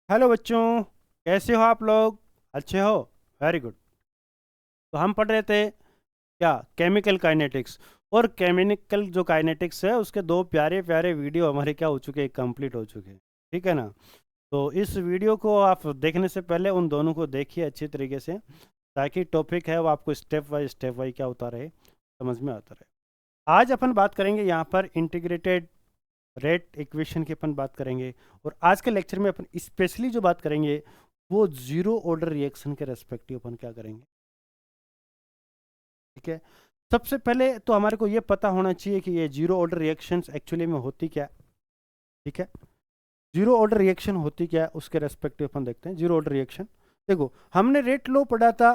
Hello बच्चों, कैसे हो आप लोग? अच्छे हो? Very good. तो हम पढ़ रहे थे क्या, केमिकल काइनेटिक्स। और केमिकल जो काइनेटिक्स है उसके दो प्यारे प्यारे वीडियो हमारे क्या हो चुके हैं, कंप्लीट हो चुके हैं। ठीक है ना? तो इस वीडियो को आप देखने से पहले उन दोनों को देखिए अच्छी तरीके से, ताकि टॉपिक है वो आपको स्टेप बाई क्या होता रहे, समझ में आता रहे। आज अपन बात करेंगे यहाँ पर इंटीग्रेटेड रेट इक्वेशन की अपन बात करेंगे। और आज के लेक्चर में अपन स्पेशली जो बात करेंगे वो जीरो ऑर्डर रिएक्शन के रेस्पेक्टिव अपन क्या करेंगे। ठीक है? सबसे पहले तो हमारे को ये पता होना चाहिए कि ये जीरो ऑर्डर रिएक्शंस एक्चुअली में होती क्या है। ठीक है? जीरो ऑर्डर रिएक्शन होती क्या है उसके रेस्पेक्टिव अपन देखते हैं। जीरो ऑर्डर रिएक्शन, देखो हमने रेट लो पढ़ा था।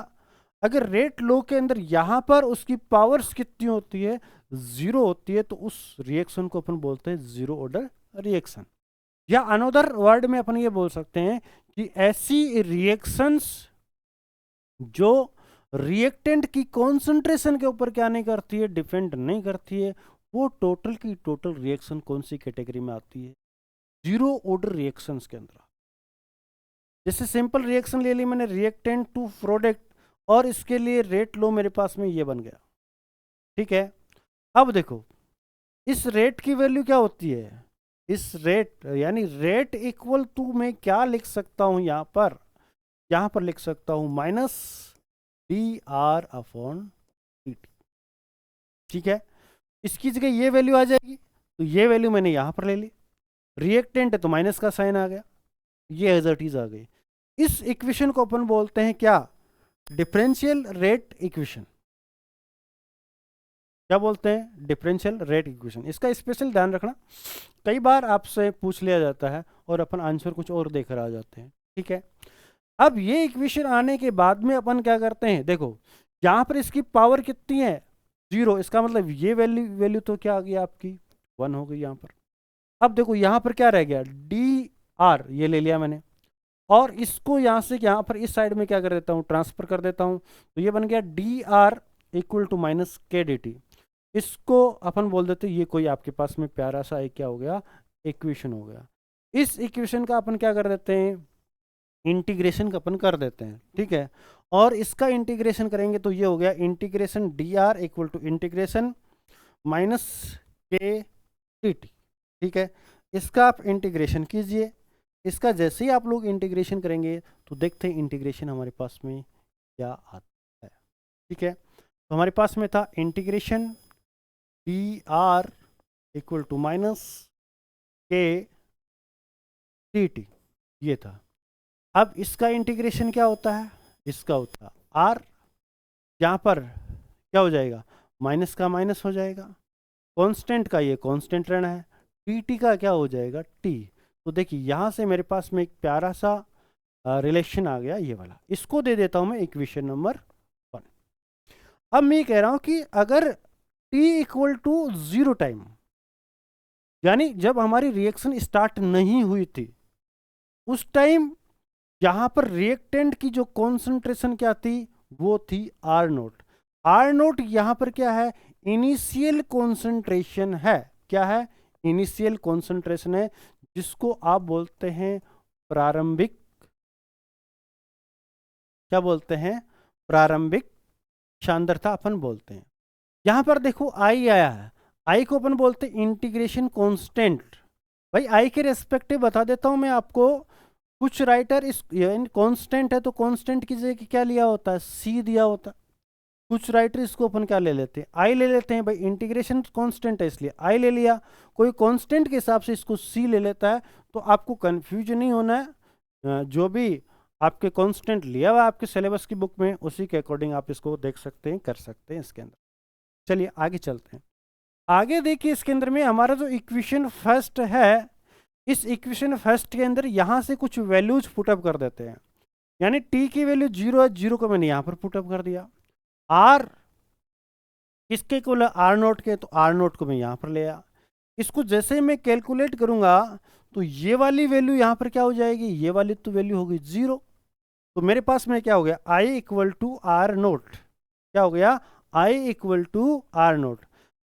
अगर रेट लो के अंदर यहां पर उसकी पावर्स कितनी होती है, जीरो होती है, तो उस रिएक्शन को अपन बोलते हैं जीरो ऑर्डर रिएक्शन। या अनदर वर्ड में अपन ये बोल सकते हैं कि ऐसी रिएक्शंस जो रिएक्टेंट की कॉन्सेंट्रेशन के ऊपर क्या नहीं करती है, डिपेंड नहीं करती है, वो टोटल की टोटल रिएक्शन कौन सी कैटेगरी में आती है? जीरो ऑर्डर रिएक्शंस के अंदर। जैसे सिंपल रिएक्शन ले ली मैंने, रिएक्टेंट टू प्रोडक्ट, और इसके लिए रेट लो मेरे पास में ये बन गया। ठीक है? अब देखो इस रेट की वैल्यू क्या होती है, इस रेट यानी रेट इक्वल टू मैं क्या लिख सकता हूं यहां पर लिख सकता हूं minus D R upon D T. ठीक है? इसकी जगह ये वैल्यू आ जाएगी, तो ये वैल्यू मैंने यहां पर ले ली। रिएक्टेंट है तो माइनस का साइन आ गया, ये एज इट इज आ गई। इस इक्वेशन को अपन बोलते हैं क्या, डिफरेंशियल रेट इक्वेशन। क्या बोलते हैं? Differential rate equation. इसका स्पेशल ध्यान रखना, कई बार आपसे पूछ लिया जाता है और अपन आंसर कुछ और देकर आ जाते हैं। ठीक है? अब ये इक्वेशन आने के बाद में अपन क्या करते हैं, देखो यहां पर इसकी पावर कितनी है, जीरो। इसका मतलब ये वैल्यू वैल्यू तो क्या आ गई आपकी, वन हो गई यहां पर। अब देखो यहां पर क्या रह गया, डी आर ये ले लिया मैंने, और इसको यहां से यहां पर इस साइड में क्या कर देता हूं, ट्रांसफर कर देता हूं। तो ये बन गया D R equal to minus K D T. इसको अपन बोल देते ये कोई आपके पास में प्यारा सा एक क्या हो गया, इक्वेशन हो गया। इस इक्वेशन का अपन क्या कर देते हैं, इंटीग्रेशन का अपन कर देते हैं। ठीक है? और इसका इंटीग्रेशन करेंगे तो ये हो गया integration D R equal to integration minus K D T. ठीक है? इसका आप इंटीग्रेशन कीजिए। इसका जैसे ही आप लोग इंटीग्रेशन करेंगे तो देखते हैं इंटीग्रेशन हमारे पास में क्या आता है। ठीक है? तो हमारे पास में था integration D R equal to minus K D T, ये था। अब इसका इंटीग्रेशन क्या होता है, इसका होता है आर, यहाँ पर क्या हो जाएगा, माइनस का माइनस हो जाएगा, कांस्टेंट का ये कांस्टेंट रहना है, टी टी का क्या हो जाएगा, टी। तो देखिए यहाँ से मेरे पास में एक प्यारा सा रिलेशन आ गया, ये वाला। इसको दे देता हूँ मैं इक्वेशन नंबर 1। अब मैं कह रहा हूँ कि अगर T equal to zero time, यानी जब हमारी रिएक्शन स्टार्ट नहीं हुई थी उस टाइम यहां पर रिएक्टेंट की जो कॉन्सेंट्रेशन क्या थी, वो थी आर नोट। आर नोट यहां पर क्या है, इनिशियल कॉन्सेंट्रेशन है। क्या है? इनिशियल कॉन्सेंट्रेशन है, जिसको आप बोलते हैं प्रारंभिक, क्या बोलते हैं, प्रारंभिक सांद्रता अपन बोलते हैं। यहां पर देखो आई आया है, आई को अपन बोलते हैं इंटीग्रेशन कांस्टेंट। भाई आई के रेस्पेक्टिव बता देता हूं मैं आपको। कुछ राइटर इस कांस्टेंट है तो कांस्टेंट की जगह क्या लिया होता है, सी दिया होता है। कुछ राइटर इसको अपन क्या ले लेते हैं, आई ले लेते हैं। भाई इंटीग्रेशन कांस्टेंट है इसलिए आई ले लिया, कोई कांस्टेंट के हिसाब से इसको सी ले लेता है। तो आपको कंफ्यूज नहीं होना है, जो भी आपके कांस्टेंट लिया हुआ आपके सिलेबस की बुक में उसी के अकॉर्डिंग आप इसको देख सकते हैं, कर सकते हैं इसके अंदर। चलिए आगे चलते हैं। आगे देखिए इसके अंदर में हमारा जो इक्वेशन फर्स्ट है, इस इक्वेशन फर्स्ट के अंदर यहां से कुछ वैल्यूज पुटअप कर देते हैं। यानी टी की वैल्यू जीरो है, जीरो को मैंने यहां पर पुटअप कर दिया। आर इसके इक्वल आर नोट के, तो आर नोट को मैं यहां पर ले आया। इसको जैसे ही मैं कैलकुलेट करूंगा तो ये वाली वैल्यू यहां पर क्या हो जाएगी, ये वाली तो वैल्यू होगी जीरो। तो मेरे पास में क्या हो गया, I equal to R naught. क्या हो गया, I equal to R naught.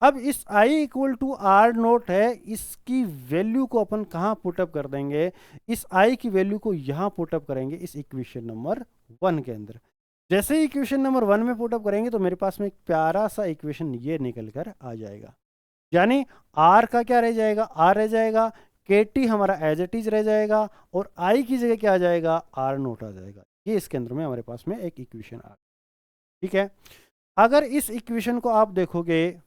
अब इस i equal to R naught है, इसकी वैल्यू को अपन कहाँ पुटअप कर देंगे, इस i की वैल्यू को यहाँ पुटअप करेंगे इस इक्वेशन नंबर 1 के अंदर। जैसे ही इक्वेशन नंबर 1 में पुटअप करेंगे तो मेरे पास में एक प्यारा सा इक्वेशन ये निकल कर आ जाएगा। यानी r का क्या रह जाएगा, r रह जाएगा, kt हमारा एज इट इज रह जाएगा, और i की जगह क्या आ जाएगा, r नोट आ जाएगा। ये इसके अंदर में हमारे पास में एक इक्वेशन आ गई। ठीक है, अगर इस इक्वेशन को आप देखोगे,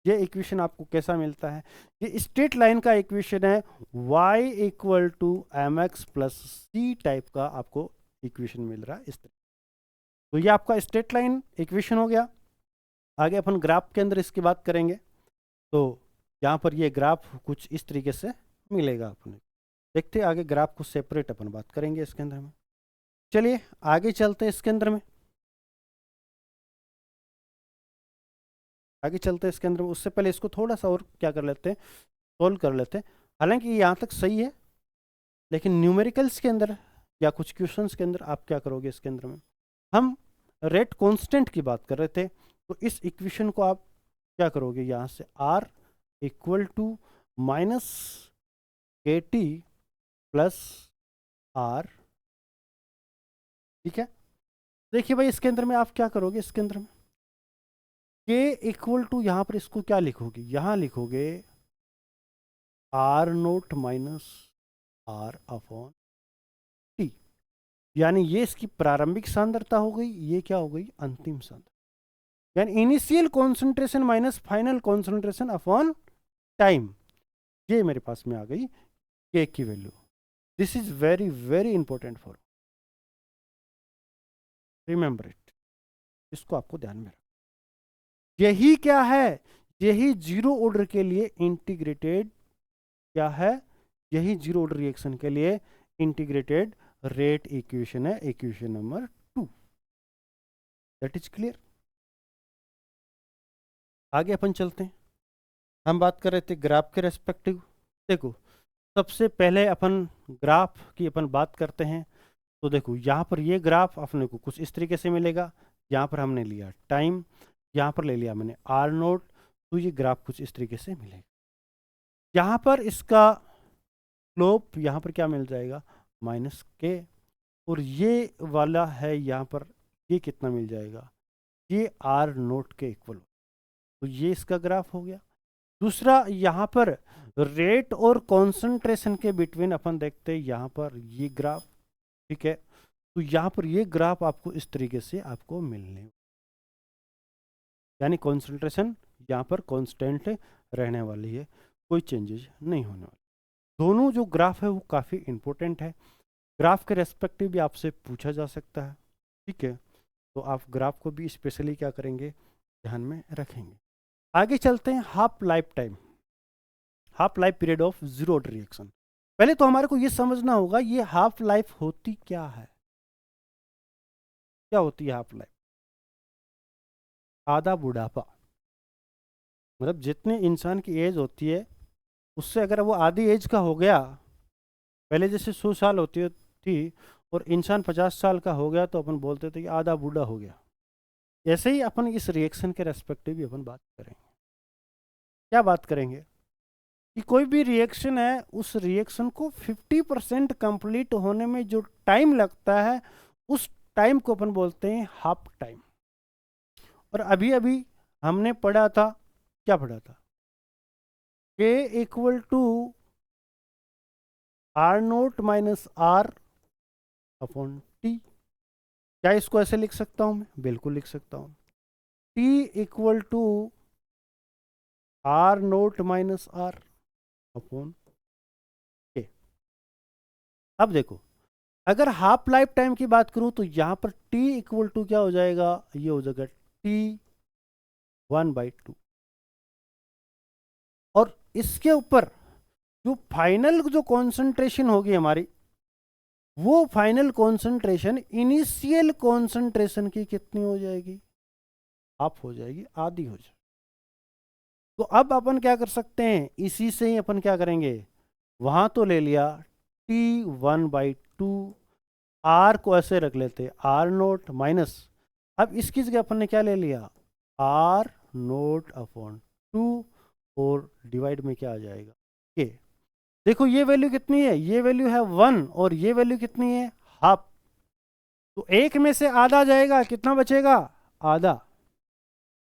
ये इक्वेशन आपको कैसा मिलता है, ये स्ट्रेट लाइन का इक्वेशन है, y equal to M X plus C type का आपको इक्वेशन मिल रहा है इस तरह। तो ये आपका स्ट्रेट लाइन इक्वेशन हो गया। आगे अपन ग्राफ के अंदर इसकी बात करेंगे, तो यहाँ पर ये ग्राफ कुछ इस तरीके से मिलेगा अपने। देखते हैं आगे ग्राफ को सेपरेट अपन बात करेंगे इसके अंदर में। चलिए आगे चलते हैं इसके अंदर में, आगे चलते हैं इसके अंदर में। उससे पहले इसको थोड़ा सा और क्या कर लेते हैं, सोल्व कर लेते हैं। हालांकि यहाँ तक सही है, लेकिन न्यूमेरिकल्स के अंदर या कुछ क्वेश्चंस के अंदर आप क्या करोगे, इसके अंदर में हम रेट कांस्टेंट की बात कर रहे थे, तो इस इक्वेशन को आप क्या करोगे, यहाँ से r इक्वल टू माइनस के टी प्लस आर। ठीक है, देखिए भाई इसके अंदर में आप क्या करोगे, इसके अंदर में k इक्वल टू यहाँ पर इसको क्या लिखोगे, यहाँ लिखोगे r naught minus R upon T. यानी ये इसकी प्रारंभिक सांद्रता हो गई, ये क्या हो गई, अंतिम सांद्रता। यानी initial concentration minus final concentration upon time, ये मेरे पास में आ गई k की value. This is very very important for remember it, इसको आपको ध्यान में रखना। यही क्या है, यही जीरो ऑर्डर के लिए इंटीग्रेटेड क्या है, यही जीरो ऑर्डर रिएक्शन के लिए इंटीग्रेटेड रेट इक्वेशन है, equation number 2। That is clear. आगे अपन चलते हैं, हम बात कर रहे थे ग्राफ के रेस्पेक्टिव। देखो सबसे पहले अपन ग्राफ की अपन बात करते हैं, तो देखो यहाँ पर ये ग्राफ अपने को कुछ इस तरीके से मिलेगा। यहाँ पर हमने लिया टाइम, यहाँ पर ले लिया मैंने आर नोट, तो ये ग्राफ कुछ इस तरीके से मिलेगा। यहाँ पर इसका स्लोप यहाँ पर क्या मिल जाएगा, माइनस के, और ये वाला है यहाँ पर, ये कितना मिल जाएगा, ये आर नोट के इक्वल। तो ये इसका ग्राफ हो गया। दूसरा यहाँ पर रेट और कॉन्सेंट्रेशन के बिटवीन अपन देखते हैं यहाँ पर ये ग्राफ। ठीक है, तो यहाँ पर ये ग्राफ आपको इस तरीके से आपको मिलने, यानी कॉन्सेंट्रेशन यहाँ पर कांस्टेंट रहने वाली है, कोई चेंजेस नहीं होने वाली। दोनों जो ग्राफ है वो काफ़ी इंपॉर्टेंट है, ग्राफ के रेस्पेक्टिव भी आपसे पूछा जा सकता है। ठीक है, तो आप ग्राफ को भी स्पेशली क्या करेंगे, ध्यान में रखेंगे। आगे चलते हैं half life time, half life period of zero order reaction. पहले तो हमारे को ये समझना होगा ये हाफ लाइफ होती क्या है, क्या होती है हाफ लाइफ। आधा बुढ़ापा, मतलब जितने इंसान की एज होती है उससे अगर वो आधी एज का हो गया, पहले जैसे 100 साल होती थी और इंसान 50 साल का हो गया तो अपन बोलते थे कि आधा बूढ़ा हो गया। ऐसे ही अपन इस रिएक्शन के रेस्पेक्टिव भी अपन बात करेंगे। क्या बात करेंगे कि कोई भी रिएक्शन है, उस रिएक्शन को 50% कंप्लीट होने में जो टाइम लगता है उस टाइम को अपन बोलते हैं हाफ टाइम। और अभी अभी हमने पढ़ा था, क्या पढ़ा था, K equal to R naught minus R upon T. क्या इसको ऐसे लिख सकता हूं मैं, बिल्कुल लिख सकता हूं, T equal to R naught minus R upon K. अब देखो अगर हाफ लाइफ टाइम की बात करूं तो यहां पर T इक्वल टू क्या हो जाएगा, ये हो जाएगा T1/2, और इसके ऊपर जो फाइनल जो कॉन्सेंट्रेशन होगी हमारी, वो फाइनल कॉन्सेंट्रेशन इनिशियल कॉन्सेंट्रेशन की कितनी हो जाएगी, हाफ हो जाएगी, आधी हो जाएगी। तो अब अपन क्या कर सकते हैं, इसी से ही अपन क्या करेंगे, वहां तो ले लिया T1/2, R को ऐसे रख लेते आर नोट माइनस, अब इसकी जगह अपन ने क्या ले लिया, आर नोट अपॉन 2 और डिवाइड में क्या आ जाएगा के। देखो ये वैल्यू कितनी है, ये वैल्यू है 1 और ये वैल्यू कितनी है हाफ। तो एक में से आधा जाएगा, कितना बचेगा आधा।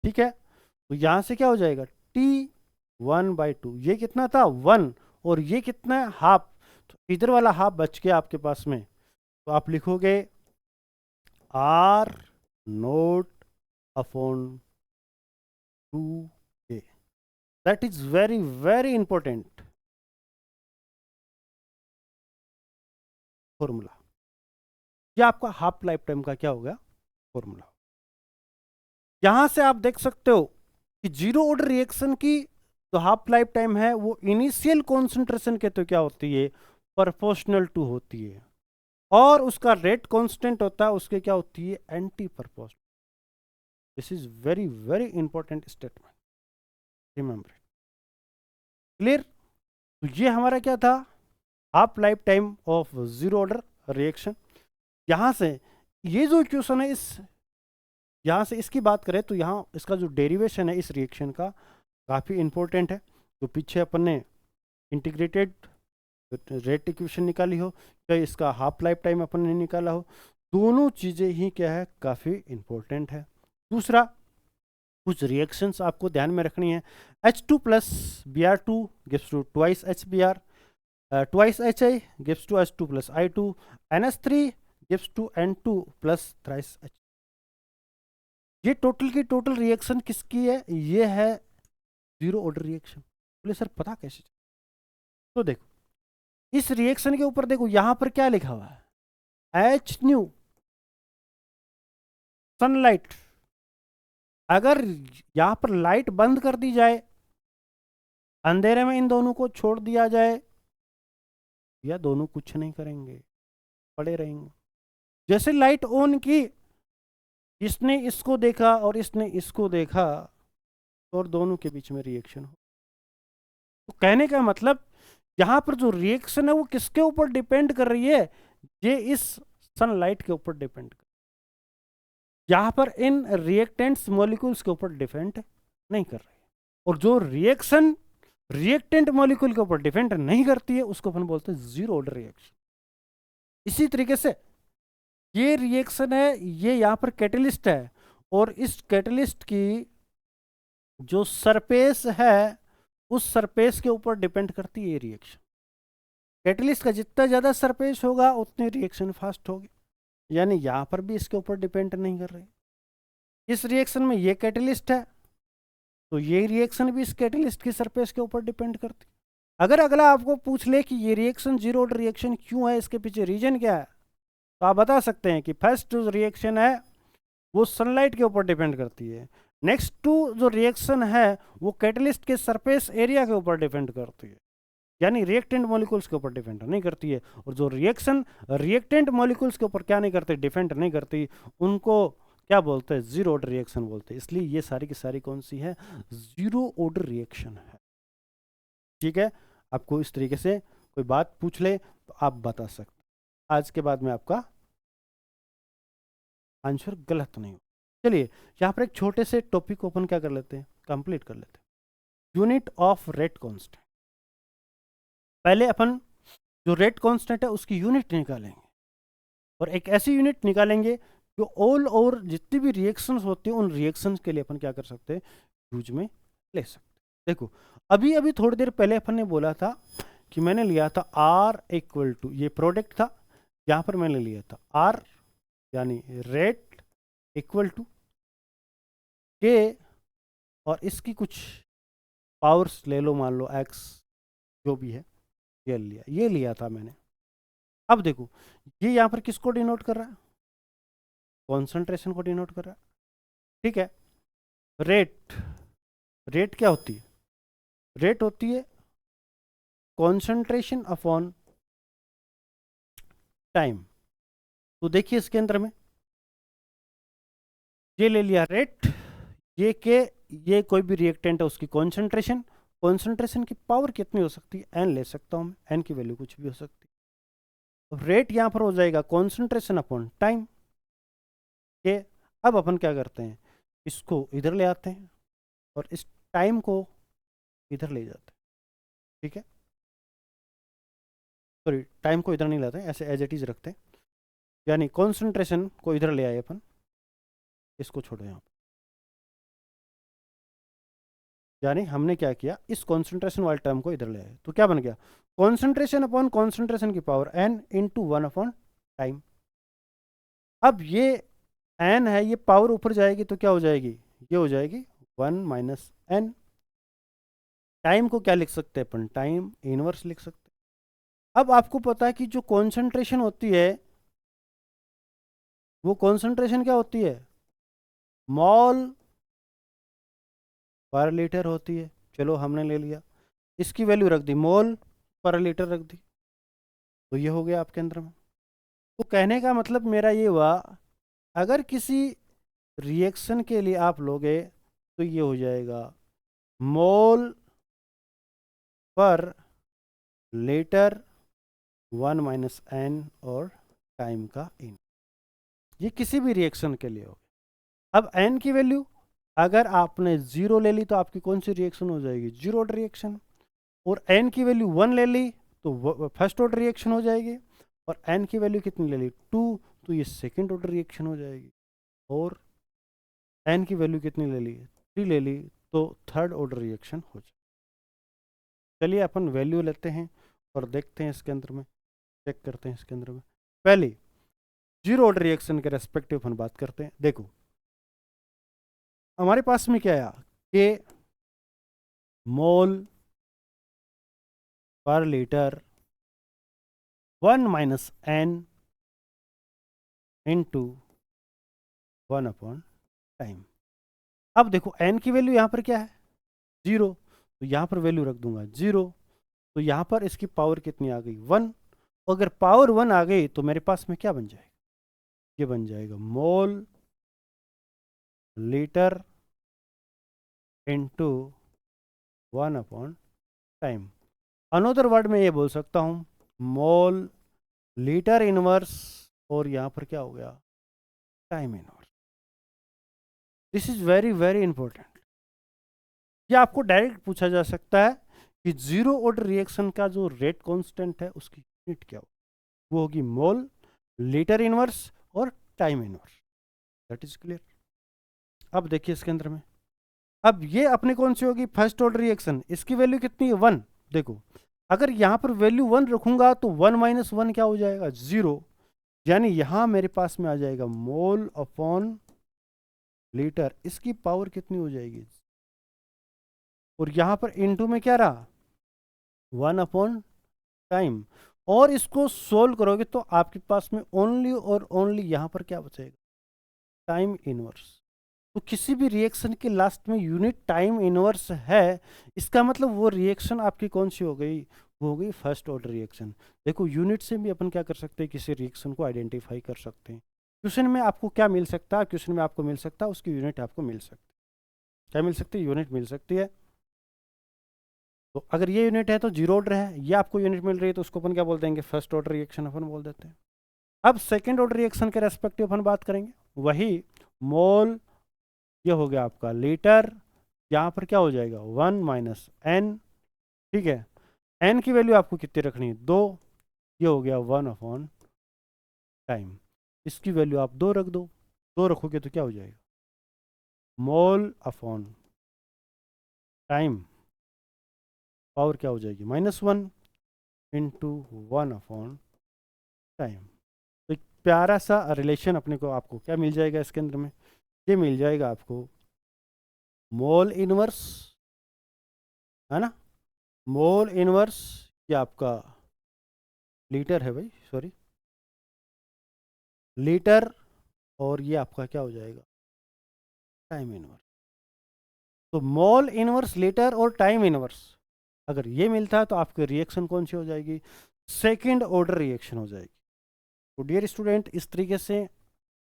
ठीक है, तो यहां से क्या हो जाएगा T1/2, ये कितना था 1 और ये कितना है हाफ। तो इधर वाला हाफ बच गया आपके पास में, तो आप लिखोगे R0/2a। That is very very important formula. ये आपका हाफ लाइफ टाइम का क्या हो गया फॉर्मूला। यहां से आप देख सकते हो कि जीरो ऑर्डर रिएक्शन की जो हाफ लाइफ टाइम है वो इनिशियल कॉन्सेंट्रेशन के तो क्या होती है प्रोपोर्शनल टू होती है, और उसका रेट कांस्टेंट होता है उसके क्या होती है anti proportional. This is very very important statement, remember it. Clear. तो ये हमारा क्या था half life time of zero order reaction. यहां से ये जो इक्वेशन है, इस यहां से इसकी बात करें तो यहाँ इसका जो डेरिवेशन है इस रिएक्शन का काफ़ी इंपॉर्टेंट है। तो पीछे अपन ने इंटीग्रेटेड रेट इक्वेशन निकाली हो या इसका हाफ लाइफ टाइम अपन ने निकाला हो, दोनों चीज़ें ही क्या है काफ़ी इंपॉर्टेंट है। दूसरा, कुछ रिएक्शंस आपको ध्यान में रखनी है। H2 plus Br2 gives to twice HBr, twice HI gives to H2 plus I2, NH3 gives to N2 plus thrice H। ये टोटल की टोटल रिएक्शन किसकी है, ये है जीरो ऑर्डर रिएक्शन। बोले सर पता कैसे? तो देखो इस रिएक्शन के ऊपर देखो यहां पर क्या लिखा हुआ है H न्यू सनलाइट। अगर यहां पर लाइट बंद कर दी जाए, अंधेरे में इन दोनों को छोड़ दिया जाए, या दोनों कुछ नहीं करेंगे, पड़े रहेंगे। जैसे लाइट ऑन की, इसने इसको देखा और इसने इसको देखा, और दोनों के बीच में रिएक्शन हो। तो कहने का मतलब यहां पर जो रिएक्शन है वो किसके ऊपर डिपेंड कर रही है, ये इस सनलाइट के ऊपर डिपेंड कर, यहां पर इन रिएक्टेंट्स मॉलिक्यूल्स के ऊपर डिपेंड नहीं कर रही है। और जो रिएक्शन रिएक्टेंट मॉलिक्यूल के ऊपर डिपेंड नहीं करती है उसको अपन बोलते हैं जीरो ऑर्डर रिएक्शन। इसी तरीके से ये रिएक्शन है, ये यहां पर कैटलिस्ट है, और इस कैटलिस्ट की जो सरफेस है उस सरफेस के ऊपर डिपेंड करती है ये रिएक्शन। कैटलिस्ट का जितना ज़्यादा सरफेस होगा उतनी रिएक्शन फास्ट होगी, यानी यहाँ पर भी इसके ऊपर डिपेंड नहीं कर रही। इस रिएक्शन में ये कैटलिस्ट है तो ये रिएक्शन भी इस कैटलिस्ट की सरफेस के ऊपर डिपेंड करती है। अगर अगला आपको पूछ ले कि ये रिएक्शन जीरो ऑर्डर रिएक्शन क्यों है, इसके पीछे रीजन क्या है, तो आप बता सकते हैं कि फर्स्ट जो रिएक्शन है वो सनलाइट के ऊपर डिपेंड करती है, नेक्स्ट टू जो रिएक्शन है वो कैटलिस्ट के सरफेस एरिया के ऊपर डिपेंड करती है, यानी रिएक्टेंट मॉलिक्यूल्स के ऊपर डिपेंड नहीं करती है। और जो रिएक्शन रिएक्टेंट मॉलिक्यूल्स के ऊपर क्या नहीं करते, डिपेंड नहीं करती, उनको क्या बोलते हैं जीरो ऑर्डर रिएक्शन बोलते हैं। इसलिए ये सारी की सारी कौन सी है, जीरो ऑर्डर रिएक्शन है। ठीक है, आपको इस तरीके से कोई बात पूछ ले तो आप बता सकते, आज के बाद में आपका आंसर गलत नहीं हो। चलिए यहाँ पर एक छोटे से टॉपिक ओपन क्या कर लेते हैं, कंप्लीट कर लेते हैं। Unit of rate constant. पहले अपन जो रेट कांस्टेंट है उसकी यूनिट निकालेंगे, और एक ऐसी यूनिट निकालेंगे जो ऑल और जितनी भी रिएक्शंस होती हैं उन रिएक्शंस के लिए अपन क्या कर सकते हैं, यूज में ले सकते हैं। देखो अभी अभी थोड़ी देर पहले अपन ने बोला था कि मैंने लिया था R इक्वल टू, ये प्रोडक्ट था, यहाँ पर मैंने लिया था R यानी रेट इक्वल टू K, और इसकी कुछ पावर्स ले लो, मान लो X जो भी है, ये लिया था मैंने। अब देखो ये यहाँ पर किसको डिनोट कर रहा है, कॉन्सेंट्रेशन को डिनोट कर रहा है। ठीक है, रेट क्या होती है, रेट होती है कॉन्सेंट्रेशन अपॉन टाइम। तो देखिए इसके अंदर में ये ले लिया रेट, ये के, ये कोई भी रिएक्टेंट है उसकी कॉन्सेंट्रेशन, कॉन्सेंट्रेशन की पावर कितनी हो सकती है, एन ले सकता हूं मैं, एन की वैल्यू कुछ भी हो सकती है। रेट यहां पर हो जाएगा कॉन्सेंट्रेशन अपॉन टाइम के। अब अपन क्या करते हैं, इसको इधर ले आते हैं और इस टाइम को इधर ले जाते हैं, ठीक है, सॉरी टाइम को इधर नहीं लाते, ऐसे एज इट इज रखते हैं, यानी कॉन्सेंट्रेशन को इधर ले आए अपन, इसको छोड़ो यहाँ पर। यानी हमने क्या किया, इस कॉन्सेंट्रेशन वाले टर्म को इधर ले आए, तो क्या बन गया, कॉन्सेंट्रेशन अपॉन कॉन्सेंट्रेशन की power n into 1 upon time. अब ये n है, ये पावर ऊपर जाएगी तो क्या हो जाएगी, ये हो जाएगी 1 माइनस n। टाइम को क्या लिख सकते हैं अपन, टाइम इनवर्स लिख सकते हैं। अब आपको पता है कि जो कॉन्सेंट्रेशन होती है, वो कॉन्सेंट्रेशन क्या होती है, मॉल पर लीटर होती है। चलो हमने ले लिया, इसकी वैल्यू रख दी, मोल पर लीटर रख दी, तो ये हो गया आपके अंदर में। तो कहने का मतलब मेरा ये हुआ, अगर किसी रिएक्शन के लिए आप लोगे तो ये हो जाएगा मोल पर लीटर 1 माइनस n और टाइम का इन, ये किसी भी रिएक्शन के लिए हो। अब n की वैल्यू अगर आपने 0 ले ली तो आपकी कौन सी रिएक्शन हो जाएगी, जीरो ऑर्डर रिएक्शन, और n की वैल्यू 1 ले ली तो फर्स्ट ऑर्डर रिएक्शन हो जाएगी, और n की वैल्यू कितनी ले ली 2, तो ये सेकंड ऑर्डर रिएक्शन हो जाएगी, और n की वैल्यू कितनी ले ली 3 ले ली तो थर्ड ऑर्डर रिएक्शन हो जाए। चलिए अपन वैल्यू लेते हैं और देखते हैं इसके अंदर में, चेक करते हैं इसके अंदर में। पहले जीरो ऑर्डर रिएक्शन के रेस्पेक्टिव अपन बात करते हैं। देखो हमारे पास में क्या आया, के मोल पर litre 1 minus n into 1 upon time. अब देखो n की वैल्यू यहाँ पर क्या है 0, तो यहाँ पर वैल्यू रख दूंगा 0, तो यहाँ पर इसकी पावर कितनी आ गई 1, अगर पावर 1 आ गई तो मेरे पास में क्या बन जाएगा, ये बन जाएगा mole litre into 1 upon time. Another word में ये बोल सकता हूँ मोल लीटर इनवर्स, और यहाँ पर क्या हो गया time inverse. This is very very important. ये आपको डायरेक्ट पूछा जा सकता है कि जीरो ऑर्डर रिएक्शन का जो रेट कांस्टेंट है उसकी यूनिट क्या हो, वो होगी मोल लीटर इनवर्स और time inverse. That is clear. अब देखिए इसके अंदर में, अब ये अपने कौन सी होगी फर्स्ट ऑर्डर रिएक्शन, इसकी वैल्यू कितनी है 1। देखो अगर यहाँ पर वैल्यू 1 रखूंगा तो 1 माइनस 1 क्या हो जाएगा 0, यानी यहां मेरे पास में आ जाएगा मोल अपॉन लीटर, इसकी पावर कितनी हो जाएगी, और यहां पर इनटू में क्या रहा 1 अपॉन टाइम, और इसको सोल्व करोगे तो आपके पास में ओनली और ओनली यहां पर क्या बचेगा टाइम इनवर्स। तो किसी भी रिएक्शन के लास्ट में यूनिट टाइम इनवर्स है, इसका मतलब वो रिएक्शन आपकी कौन सी हो गई, वो हो गई फर्स्ट ऑर्डर रिएक्शन। देखो यूनिट से भी अपन क्या कर सकते हैं, किसी रिएक्शन को आइडेंटिफाई कर सकते हैं। क्वेश्चन में आपको क्या मिल सकता है, क्वेश्चन में आपको मिल सकता है उसकी यूनिट आपको मिल सकती है, क्या मिल सकती है, यूनिट मिल सकती है। तो अगर ये यूनिट है तो जीरो ऑर्डर है, ये आपको यूनिट मिल रही है तो उसको अपन क्या बोल देंगे फर्स्ट ऑर्डर रिएक्शन अपन बोल देते हैं। अब सेकेंड ऑर्डर रिएक्शन के रेस्पेक्टिव अपन बात करेंगे, वही मोल, ये हो गया आपका लीटर, यहाँ पर क्या हो जाएगा 1 माइनस n, ठीक है, n की वैल्यू आपको कितनी रखनी है 2, ये हो गया 1 अपॉन टाइम, इसकी वैल्यू आप 2 रख दो, 2 रखोगे तो क्या हो जाएगा मोल अपॉन टाइम, पावर क्या हो जाएगी -1 इंटू 1 अपॉन टाइम। तो एक प्यारा सा रिलेशन अपने को आपको क्या मिल जाएगा इसके अंदर में, ये मिल जाएगा आपको मोल इनवर्स, है ना, मोल इनवर्स, ये आपका लीटर है भाई, सॉरी लीटर, और ये आपका क्या हो जाएगा टाइम इनवर्स। तो मोल इनवर्स लीटर और टाइम इनवर्स अगर ये मिलता है तो आपकी रिएक्शन कौन सी हो जाएगी, सेकंड ऑर्डर रिएक्शन हो जाएगी। तो डियर स्टूडेंट इस तरीके से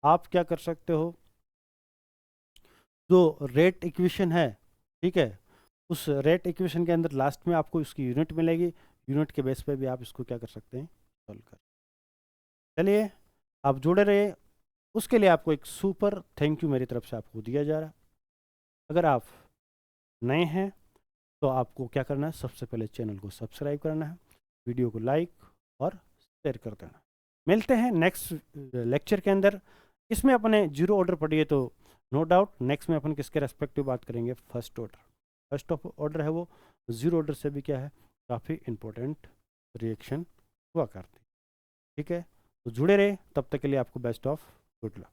आप क्या कर सकते हो, जो रेट इक्वेशन है, ठीक है, उस रेट इक्वेशन के अंदर लास्ट में आपको इसकी यूनिट मिलेगी, यूनिट के बेस पे भी आप इसको क्या कर सकते हैं सॉल्व कर। चलिए आप जुड़े रहे, उसके लिए आपको एक सुपर थैंक यू मेरी तरफ से आपको दिया जा रहा है। अगर आप नए हैं तो आपको क्या करना है, सबसे पहले चैनल को सब्सक्राइब करना है, वीडियो को लाइक और शेयर कर देना। मिलते हैं नेक्स्ट लेक्चर के अंदर। इसमें अपने जीरो ऑर्डर पढ़िए तो नो डाउट नेक्स्ट में अपन किसके रेस्पेक्टिव बात करेंगे, first order. First of order है वो, जीरो ऑर्डर से भी क्या है, काफ़ी इंपॉर्टेंट रिएक्शन हुआ करती। ठीक है, तो जुड़े रहे, तब तक के लिए आपको बेस्ट ऑफ गुड लक।